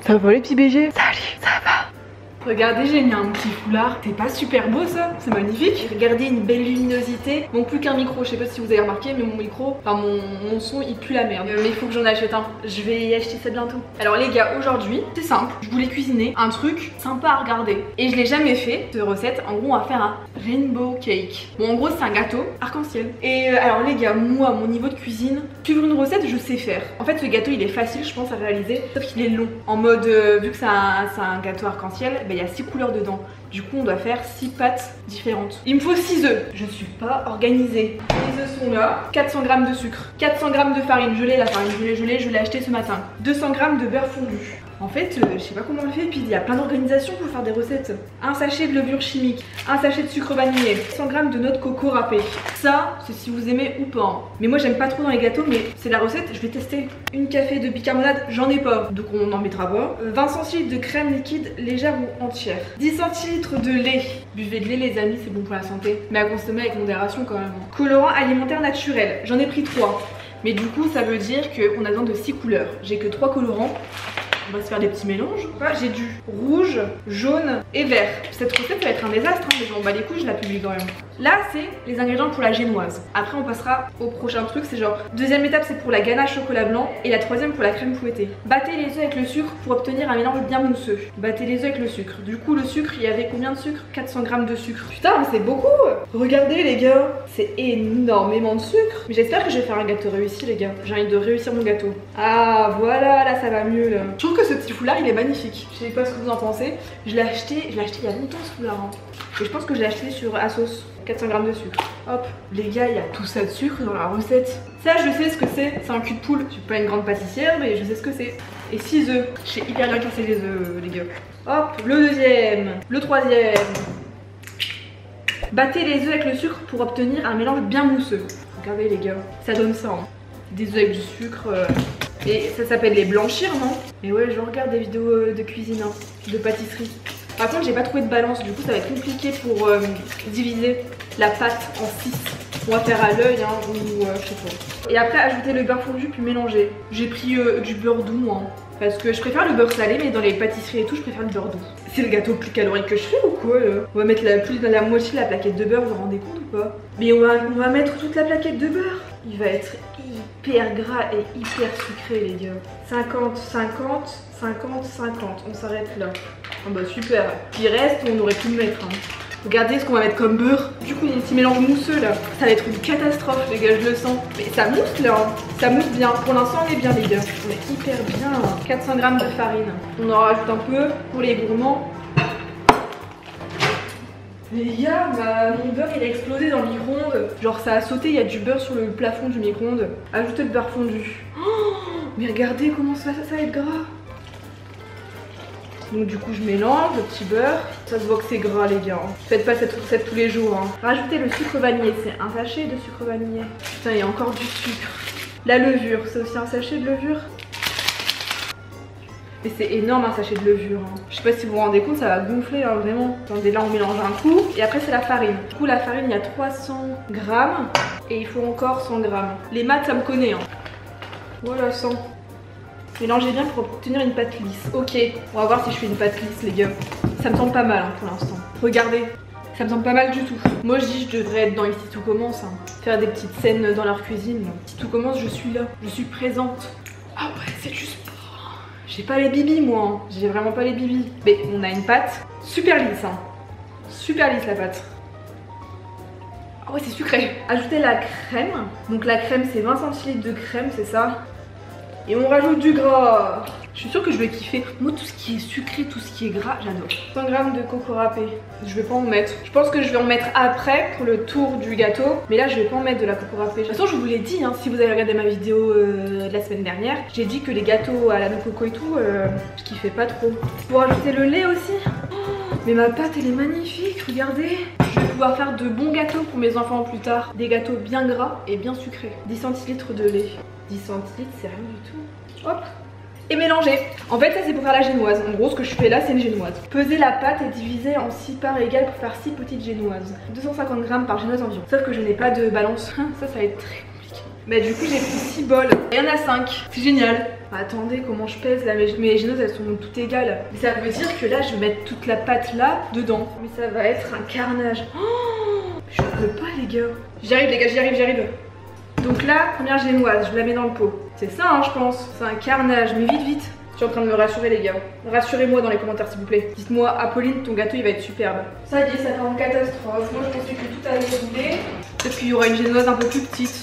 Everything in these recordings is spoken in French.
Ça va les petits BG? Salut, ça va? Regardez, j'ai mis un petit foulard. C'est pas super beau ça? C'est magnifique. Regardez, une belle luminosité. Bon, plus qu'un micro, je sais pas si vous avez remarqué, mais mon micro, enfin mon son, il pue la merde. Mais il faut que j'en achète un. Je vais y acheter ça bientôt. Alors les gars, aujourd'hui, c'est simple. Je voulais cuisiner un truc sympa à regarder. Et je l'ai jamais fait, cette recette. En gros, on va faire un rainbow cake. Bon, en gros, c'est un gâteau arc-en-ciel. Et alors les gars, moi, mon niveau de cuisine, suivre une recette, je sais faire. En fait, ce gâteau, il est facile, je pense, à réaliser. Sauf qu'il est long. En mode, vu que c'est un gâteau arc-en-ciel, il y a 6 couleurs dedans. Du coup, on doit faire 6 pâtes différentes. Il me faut 6 œufs. Je suis pas organisée. Les œufs sont là. 400 g de sucre. 400 g de farine. Je l'ai la farine. Je l'ai acheté ce matin. 200 g de beurre fondu. En fait, je sais pas comment on le fait. Et puis, il y a plein d'organisations pour faire des recettes. Un sachet de levure chimique. Un sachet de sucre vanillé. 100 g de noix de coco râpée. Ça, c'est si vous aimez ou pas. Hein. Mais moi, j'aime pas trop dans les gâteaux. Mais c'est la recette. Je vais tester. Une café de bicarbonate. J'en ai pas. Donc, on en mettra pas. 20 cl de crème liquide légère ou entière. 10 cl de lait. Buvez de lait les amis, c'est bon pour la santé. Mais à consommer avec modération quand même. Colorant alimentaire naturel. J'en ai pris 3. Mais du coup ça veut dire qu'on a besoin de 6 couleurs. J'ai que 3 colorants. On va se faire des petits mélanges. J'ai du rouge, jaune et vert. Cette recette va être un désastre, hein, mais je m'en bats les couilles, je la publie quand même. Là c'est les ingrédients pour la génoise. Après on passera au prochain truc, c'est genre deuxième étape c'est pour la ganache chocolat blanc et la troisième pour la crème fouettée. Battez les œufs avec le sucre pour obtenir un mélange bien mousseux. Battez les œufs avec le sucre. Du coup le sucre, il y avait combien de sucre? 400 g de sucre. Putain mais c'est beaucoup. Regardez les gars, c'est énormément de sucre. Mais j'espère que je vais faire un gâteau réussi les gars. J'ai envie de réussir mon gâteau. Ah voilà, là ça va mieux là. Je trouve que ce petit foulard il est magnifique. Je sais pas ce que vous en pensez. Je l'ai acheté il y a longtemps ce foulard. Hein. Et je pense que je l'ai acheté sur Asos. 400 g de sucre. Hop, les gars, il y a tout ça de sucre dans la recette. Ça, je sais ce que c'est. C'est un cul de poule. Je suis pas une grande pâtissière, mais je sais ce que c'est. Et 6 œufs. J'ai hyper bien cassé les œufs, les gars. Hop, le deuxième. Le troisième. Battez les œufs avec le sucre pour obtenir un mélange bien mousseux. Regardez, les gars, ça donne ça. Hein. Des œufs avec du sucre. Et ça s'appelle les blanchir, non? Et ouais, je regarde des vidéos de cuisine, hein, de pâtisserie. Par contre, j'ai pas trouvé de balance, du coup, ça va être compliqué pour diviser la pâte en 6. On va faire à l'œil, hein, ou je sais pas. Et après, ajouter le beurre fondu puis mélanger. J'ai pris du beurre doux, moi. Parce que je préfère le beurre salé, mais dans les pâtisseries et tout, je préfère le beurre doux. C'est le gâteau le plus calorique que je fais ou quoi là? On va mettre plus de la moitié de la plaquette de beurre, vous vous rendez compte ou pas? Mais on va mettre toute la plaquette de beurre. Il va être hyper gras et hyper sucré les gars. 50, 50, 50, 50. On s'arrête là. Oh bah super. Puis reste, on aurait pu le mettre. Hein. Regardez ce qu'on va mettre comme beurre. Du coup mon petit mélange mousseux là, ça va être une catastrophe les gars, je le sens. Mais ça mousse là, hein. Ça mousse bien. Pour l'instant on est bien les gars. On est hyper bien. 400 g de farine. On en rajoute un peu pour les gourmands. Les gars, mon beurre il a explosé dans le micro-ondes. Genre ça a sauté, il y a du beurre sur le plafond du micro-ondes. Ajoutez le beurre fondu. Oh, mais regardez comment ça va être gras. Donc du coup je mélange le petit beurre. Ça se voit que c'est gras les gars. Faites pas cette recette tous les jours. Hein. Rajoutez le sucre vanillé, c'est un sachet de sucre vanillé. Putain, il y a encore du sucre. La levure, c'est aussi un sachet de levure. Et c'est énorme un sachet de levure. Hein. Je sais pas si vous vous rendez compte, ça va gonfler hein, vraiment. Attendez, là on mélange un coup. Et après c'est la farine. Du coup la farine il y a 300 g. Et il faut encore 100 g. Les maths ça me connaît. Hein. Voilà 100. Mélangez bien pour obtenir une pâte lisse. Ok, on va voir si je fais une pâte lisse les gars. Ça me semble pas mal hein, pour l'instant. Regardez, ça me semble pas mal du tout. Moi je dis je devrais être dans Ici Tout Commence. Hein. Faire des petites scènes dans leur cuisine. Ici Tout Commence, je suis là. Je suis présente. Ah ouais, c'est juste... J'ai pas les bibis moi, hein. J'ai vraiment pas les bibis. Mais on a une pâte super lisse, hein. Super lisse la pâte. Ah ouais c'est sucré. Ajoutez la crème. Donc la crème c'est 20 cl de crème, c'est ça. Et on rajoute du gras. Je suis sûre que je vais kiffer. Moi tout ce qui est sucré, tout ce qui est gras, j'adore. 100 g de coco râpé. Je vais pas en mettre. Je pense que je vais en mettre après pour le tour du gâteau. Mais là je vais pas en mettre de la coco râpé. De toute façon je vous l'ai dit, hein, si vous avez regardé ma vidéo de la semaine dernière, j'ai dit que les gâteaux à la noix de coco et tout, je kiffais pas trop. Pour ajouter le lait aussi. Oh, mais ma pâte elle est magnifique, regardez. Je vais pouvoir faire de bons gâteaux pour mes enfants plus tard. Des gâteaux bien gras et bien sucrés. 10 cl de lait. 10 cl c'est rien du tout. Hop. Et mélanger. En fait ça c'est pour faire la génoise. En gros ce que je fais là c'est une génoise. Pesez la pâte et divisez en 6 parts égales pour faire 6 petites génoises. 250 g par génoise environ. Sauf que je n'ai pas de balance. Ça va être très compliqué. Mais du coup j'ai pris 6 bols. Et il y en a 5. C'est génial. Attendez, comment je pèse là? Mes génoses elles sont toutes égales. Ça veut dire que là je vais mettre toute la pâte là dedans. Mais ça va être un carnage. Oh, je peux pas les gars. J'y arrive les gars, j'y arrive. Donc là, première génoise, je la mets dans le pot. C'est ça hein, je pense. C'est un carnage, mais vite. Je suis en train de me rassurer les gars. Rassurez-moi dans les commentaires s'il vous plaît. Dites-moi, Apolline, ton gâteau il va être superbe. Ça y est, ça part en catastrophe. Moi je pensais que tout allait rouler. Peut-être qu'il y aura une génoise un peu plus petite.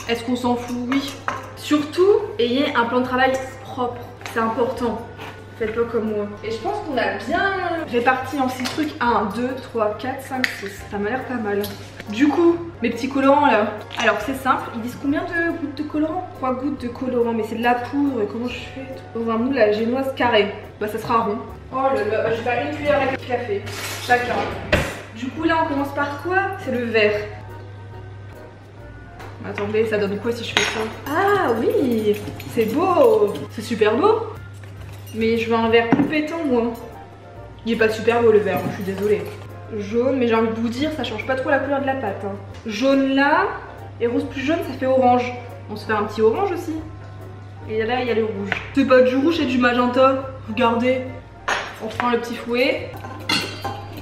Est-ce qu'on s'en fout? Oui. Surtout, ayez un plan de travail propre. C'est important. Faites pas comme moi. Et je pense qu'on a bien réparti en 6 trucs. 1, 2, 3, 4, 5, 6. Ça m'a l'air pas mal. Du coup, mes petits colorants là. Alors c'est simple, ils disent combien de gouttes de colorant? 3 gouttes de colorant, mais c'est de la poudre. Comment je fais? Dans un moule à génoise carré. Bah ça sera rond. Oh là là, je vais faire une cuillère à café. Chacun. Du coup là on commence par quoi? C'est le vert. Attendez, ça donne quoi si je fais ça? Ah oui, c'est beau. C'est super beau. Mais je veux un vert plus pétant moi. Il est pas super beau le vert, je suis désolée. Jaune, mais j'ai envie de vous dire, ça change pas trop la couleur de la pâte. Hein. Jaune là, et rose plus jaune, ça fait orange. On se fait un petit orange aussi. Et là, il y a le rouge. C'est pas du rouge, c'est du magenta. Regardez. On prend le petit fouet.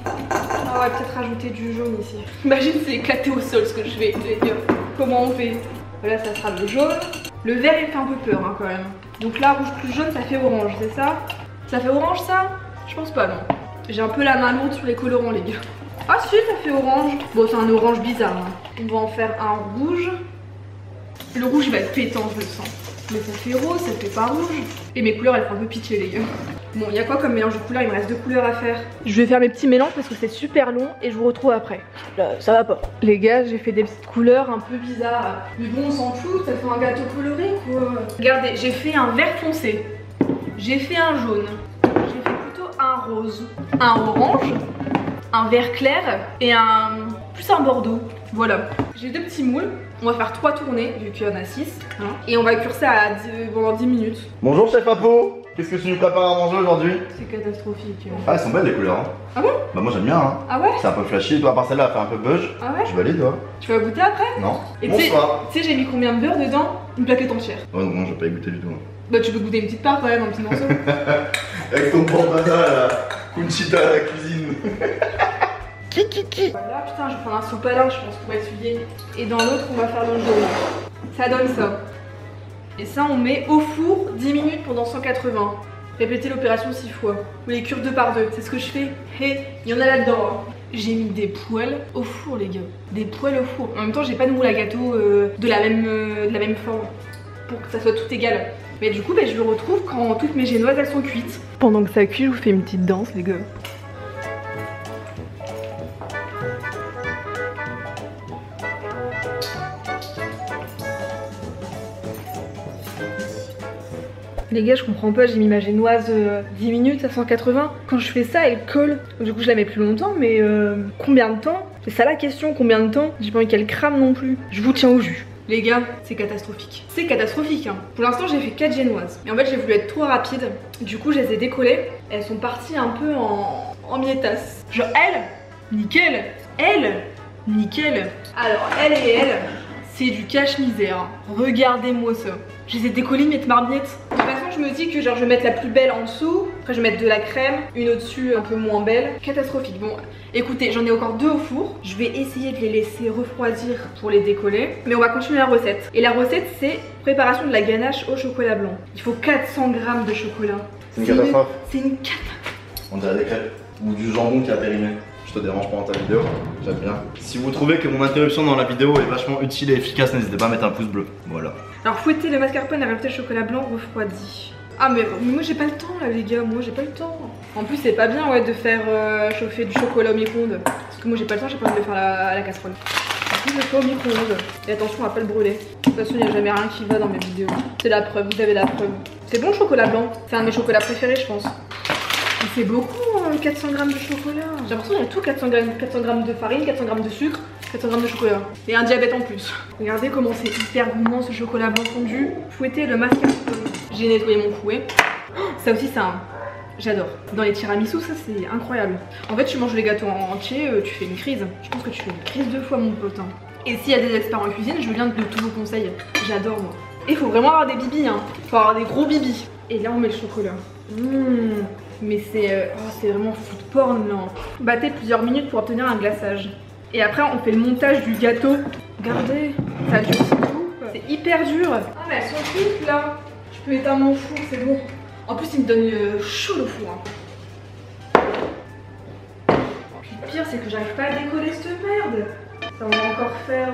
Ah ouais, peut-être rajouter du jaune ici. Imagine, c'est éclaté au sol ce que je fais. Comment on fait? Là, ça sera le jaune. Le vert, il fait un peu peur hein, quand même. Donc là, rouge plus jaune, ça fait orange, c'est ça? Ça fait orange ça? Je pense pas, non. J'ai un peu la main lourde sur les colorants, les gars. Ah si, ça fait orange. Bon, c'est un orange bizarre. Hein. On va en faire un rouge. Le rouge, il va être pétant, je le sens. Mais ça fait rose, ça fait pas rouge. Et mes couleurs, elles font un peu pitié, les gars. Bon, il y a quoi comme mélange de couleurs? Il me reste 2 couleurs à faire. Je vais faire mes petits mélanges parce que c'est super long et je vous retrouve après. Là, ça va pas. Les gars, j'ai fait des petites couleurs un peu bizarres. Mais bon, on s'en fout, ça fait un gâteau coloré, quoi. Regardez, j'ai fait un vert foncé. J'ai fait un jaune. J'ai fait plutôt un rose. Un orange. Un vert clair et plus un bordeaux. Voilà. J'ai 2 petits moules. On va faire 3 tournées vu qu'il y en a 6. Hein. Et on va cuire ça pendant 10 minutes. Bonjour chef Apo. Qu'est-ce que tu nous prépares à manger aujourd'hui? C'est catastrophique. Ah, elles sont belles les couleurs. Hein. Ah bon? Bah moi j'aime bien. Hein. Ah ouais? C'est un peu flashy. Toi à part celle-là, elle fait un peu beige. Ah ouais? Je valide toi. Tu vas goûter après? Non. Et bonsoir. Tu sais, j'ai mis combien de beurre dedans? Une plaquette entière. Oh non, je vais pas y goûter du tout. Hein. Bah tu peux goûter une petite part quand même, un petit morceau. Avec ton bandana là. Conchita à la cuisine. Voilà, putain, je vais prendre un sopalin, je pense, pour essuyer. Et dans l'autre, on va faire le jaune. Ça donne ça. Et ça, on met au four 10 minutes pendant 180. Répétez l'opération 6 fois. Vous les cure 2 par 2, c'est ce que je fais. Hé, il y en a là-dedans. Hein. J'ai mis des poêles au four, les gars. Des poêles au four. En même temps, j'ai pas de moule à gâteau de la même forme. Pour que ça soit tout égal. Mais du coup, je le retrouve quand toutes mes génoises, elles sont cuites. Pendant que ça cuit, je vous fais une petite danse, les gars. Les gars, je comprends pas, j'ai mis ma génoise 10 minutes à 180. Quand je fais ça, elle colle. Du coup, je la mets plus longtemps, mais combien de temps? C'est ça la question, combien de temps? J'ai pas envie qu'elle crame non plus. Je vous tiens au jus. Les gars, c'est catastrophique. C'est catastrophique, hein. Pour l'instant, j'ai fait 4 génoises. Et en fait, j'ai voulu être trop rapide. Du coup, je les ai décollées. Elles sont parties un peu en miettas. Genre, elle, nickel. Elle, nickel. Alors, elle et elle, c'est du cache-misère. Regardez-moi ça. Je les ai décollées miettes marmiettes. De toute façon, je me dis que genre je vais mettre la plus belle en dessous. Après, je vais mettre de la crème. Une au-dessus, un peu moins belle. Catastrophique. Bon, écoutez, j'en ai encore 2 au four. Je vais essayer de les laisser refroidir pour les décoller. Mais on va continuer la recette. Et la recette, c'est préparation de la ganache au chocolat blanc. Il faut 400 g de chocolat. C'est une catastrophe. C'est une catastrophe. On dirait des crêpes. Ou du jambon qui a périmé. Je te dérange pas dans ta vidéo, j'aime bien. Si vous trouvez que mon interruption dans la vidéo est vachement utile et efficace, n'hésitez pas à mettre un pouce bleu. Voilà. Alors fouettez le mascarpone avec le chocolat blanc refroidi. Ah mais moi j'ai pas le temps là les gars, moi j'ai pas le temps. En plus c'est pas bien ouais de faire chauffer du chocolat au micro-ondes. Parce que moi j'ai pas le temps, j'ai pas envie de le faire à la casserole. Du coup je le fais au micro-ondes. Et attention à pas le brûler. De toute façon il n'y a jamais rien qui va dans mes vidéos. C'est la preuve, vous avez la preuve. C'est bon le chocolat blanc, c'est un de mes chocolats préférés je pense. C'est beaucoup, 400 g de chocolat. J'ai l'impression qu'il y a tout 400 g de farine, 400 g de sucre, 400 g de chocolat. Et un diabète en plus. Regardez comment c'est hyper gourmand ce chocolat blanc fondu. Fouettez le mascarpone. J'ai nettoyé mon fouet. Oh, ça aussi c'est un... J'adore. Dans les tiramisu, ça c'est incroyable. En fait, tu manges les gâteaux entiers, tu fais une crise. Je pense que tu fais une crise 2 fois mon pote. Hein. Et s'il y a des experts en cuisine, je veux bien de tous vos conseils. J'adore moi. Et il faut vraiment avoir des bibis, hein. Faut avoir des gros bibis. Et là on met le chocolat. Mais c'est vraiment food porn là. Battez plusieurs minutes pour obtenir un glaçage. Et après on fait le montage du gâteau. Regardez, ça dure tout. C'est hyper dur. Ah mais elles sont toutes là. Je peux éteindre mon four, c'est bon. En plus il me donne chaud le four. Hein. Puis le pire c'est que j'arrive pas à décoller cette merde. Ça va encore faire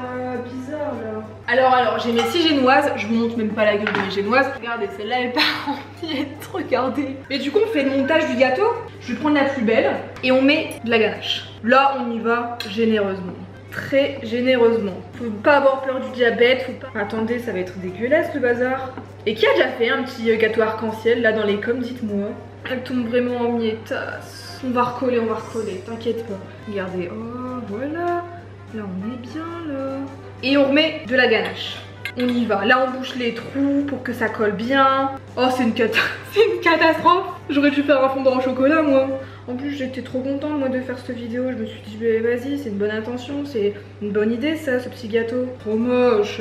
bizarre là. Alors j'ai mes 6 génoises. Je vous montre même pas la gueule de mes génoises. Regardez, celle-là elle part en miettes, regardez. Mais du coup on fait le montage du gâteau. Je vais prendre la plus belle et on met de la ganache. Là on y va généreusement. Très généreusement. Faut pas avoir peur du diabète, faut pas... Attendez, ça va être dégueulasse le bazar. Et qui a déjà fait un petit gâteau arc-en-ciel là dans les coms, dites-moi. Elle tombe vraiment en miettasse. On va recoller, t'inquiète pas. Regardez, oh voilà. Là on est bien là. Et on remet de la ganache. On y va. Là on bouche les trous pour que ça colle bien. Oh c'est une catastrophe. J'aurais dû faire un fondant au chocolat moi. En plus j'étais trop contente moi de faire cette vidéo. Je me suis dit bah, vas-y c'est une bonne intention. C'est une bonne idée ça, ce petit gâteau. Trop moche.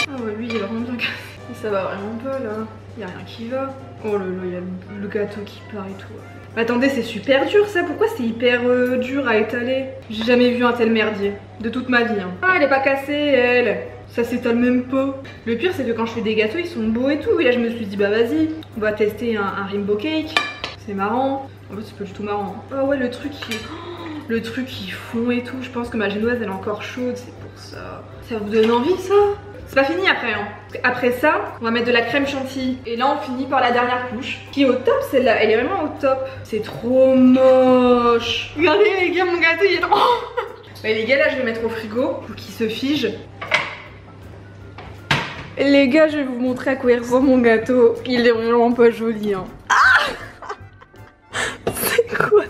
Ah ouais lui il est vraiment bien cassé. Ça va vraiment pas là. Y'a rien qui va. Oh là là, il y a le gâteau qui part et tout. Mais attendez, c'est super dur ça. Pourquoi c'est hyper dur à étaler? J'ai jamais vu un tel merdier de toute ma vie. Hein. Ah, elle est pas cassée, elle. Ça s'étale même pas. Le pire, c'est que quand je fais des gâteaux, ils sont beaux et tout. Et là, je me suis dit, bah vas-y, on va tester un rainbow cake. C'est marrant. En fait, c'est pas du tout marrant. Oh ouais, le truc qui fond et tout. Je pense que ma génoise, elle est encore chaude. C'est pour ça. Ça vous donne envie, ça? C'est pas fini après hein. Après ça, on va mettre de la crème chantilly. Et là on finit par la dernière couche qui est au top celle-là, elle est vraiment au top. C'est trop moche. Regardez les gars, mon gâteau il est trop... Bah les gars là je vais mettre au frigo pour qu'il se fige. Et les gars je vais vous montrer à quoi il ressemble mon gâteau. Il est vraiment pas joli hein. Ah c'est quoi?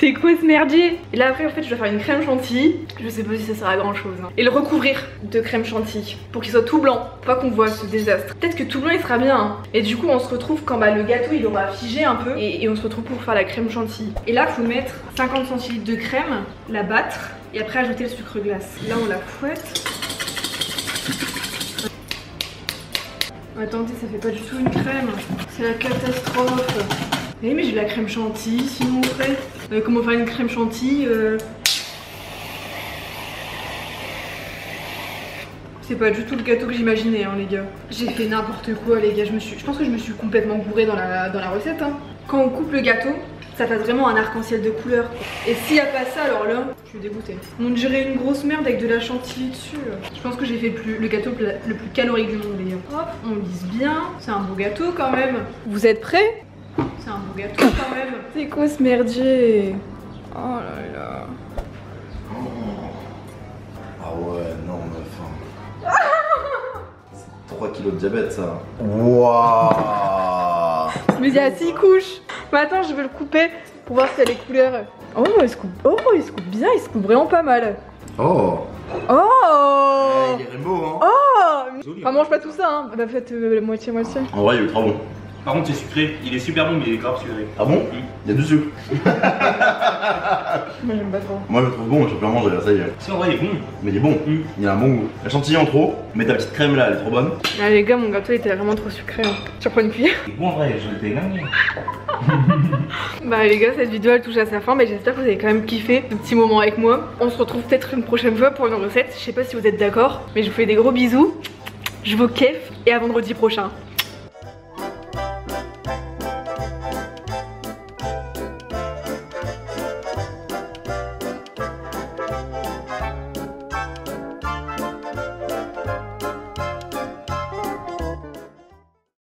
C'est quoi ce merdier? Et là après en fait je dois faire une crème chantilly. Je sais pas si ça sert à grand chose hein. Et le recouvrir de crème chantilly pour qu'il soit tout blanc. Faut pas qu'on voit ce désastre. Peut-être que tout blanc il sera bien hein. Et du coup on se retrouve quand le gâteau il aura figé un peu. Et on se retrouve pour faire la crème chantilly. Et là faut mettre 50 centilitres de crème, la battre et après ajouter le sucre glace. Là on la fouette. Attendez, ça fait pas du tout une crème. C'est la catastrophe. Eh mais j'ai de la crème chantilly sinon on ferait. Comment faire une crème chantilly C'est pas du tout le gâteau que j'imaginais hein les gars. J'ai fait n'importe quoi les gars, je pense que je me suis complètement gourée dans la recette hein. Quand on coupe le gâteau, ça fait vraiment un arc-en-ciel de couleurs. Et s'il n'y a pas ça alors là, je suis dégoûtée. On dirait une grosse merde avec de la chantilly dessus. Je pense que j'ai fait le gâteau le plus calorique du monde les gars. Hop, on lisse bien, c'est un beau gâteau quand même. Vous êtes prêts? C'est un beau gâteau quand même. C'est quoi ce merdier? Oh là là. Ah ouais, non meuf. C'est 3 kilos de diabète ça. Waouh. Mais il y a 6 couches. Mais attends, je vais le couper pour voir s'il y a les couleurs. Oh, il se coupe bien, il se coupe vraiment pas mal. Oh. Oh Ouais, il est rainbow hein. Oh Joli, enfin, mange pas tout ça hein. Bah faites moitié-moitié. En vrai il est trop bon. Par contre, c'est sucré. Il est super bon, mais il est grave sucré. Ah bon? Il y a du sucre. Moi j'aime pas trop. Moi je le trouve bon, je peux en manger là, ça y est. Si, en vrai, il est bon. Mais il est bon, il a un bon goût. La chantilly en trop, mais ta petite crème là elle est trop bonne. Ah les gars, mon gâteau était vraiment trop sucré hein. Tu reprends une cuillère? Il est bon, en vrai, je l'étais énervé. Bah les gars, cette vidéo elle touche à sa fin, mais j'espère que vous avez quand même kiffé un petit moment avec moi. On se retrouve peut-être une prochaine fois pour une recette, je sais pas si vous êtes d'accord, mais je vous fais des gros bisous, je vous kiffe et à vendredi prochain.